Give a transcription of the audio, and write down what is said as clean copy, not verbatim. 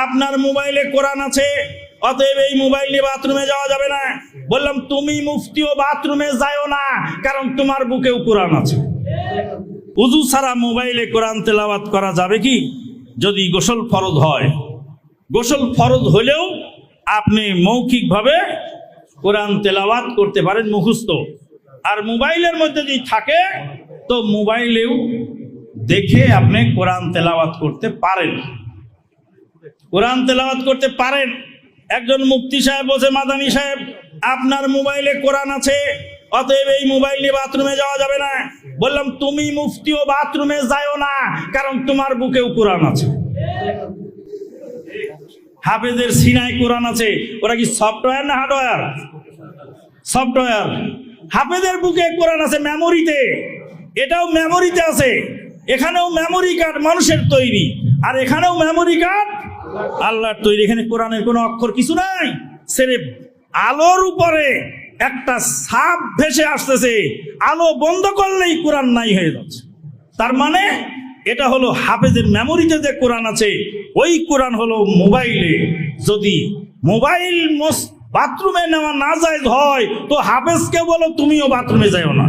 আপনার মোবাইলে কোরআন আছে, অতএব এই মোবাইল নিয়ে বাথরুমে যাওয়া যাবে না। বললাম তুমি মুফতিও বাথরুমে যাও না, কারণ তোমার বুকেও কোরআন আছে। উযু ছাড়া মোবাইলে কোরআন তেলাওয়াত করা যাবে কি? যদি গোসল ফরজ হয়। গোসল ফরজ হলেও আপনি মৌখিকভাবে কোরআন তেলাওয়াত করতে পারেন, মুখস্থ। আর মোবাইলের মধ্যে যদি থাকে তো মোবাইলেও দেখে আপনি কোরআন তেলাওয়াত করতে পারেন, কোরআন তেলাওয়াত করতে পারেন। একজন মুফতি সাহেব বলছে, মাদানী সাহেব আপনার মোবাইলে কোরআন আছে, অতএব এই মোবাইল নিয়ে বাথরুমে যাওয়া যাবে না। বললাম তুমি মুফতিও বাথরুমে যাও না, কারণ তোমার বুকেও কোরআন আছে। হাফেজের সিনায় কোরআন আছে, ওরা কি সফটওয়্যার না হার্ডওয়্যার? সফটওয়্যার। হাফেজের বুকে কোরআন আছে মেমোরিতে, এটাও মেমোরিতে আছে। এখানেও মেমোরি কার্ড মানুষের তৈরি, আর এখানেও মেমোরি কার্ড আল্লাহর তৈরি। এখানে কোরআনের কোনো অক্ষর কিছু নাই, সেরে আলোর উপরে একটা সাপ ভেসে আসতেছে, আলো বন্ধ করলেই কোরআন নাই হয়ে যাচ্ছে। তার মানে এটা হলো হাফেজের মেমোরিতে যে কোরআন আছে, ওই কোরআন হলো মোবাইলে। যদি মোবাইল বাথরুমে নেওয়া না যায় হয় তো হাফেজকে বলো তুমিও বাথরুমে যাও না।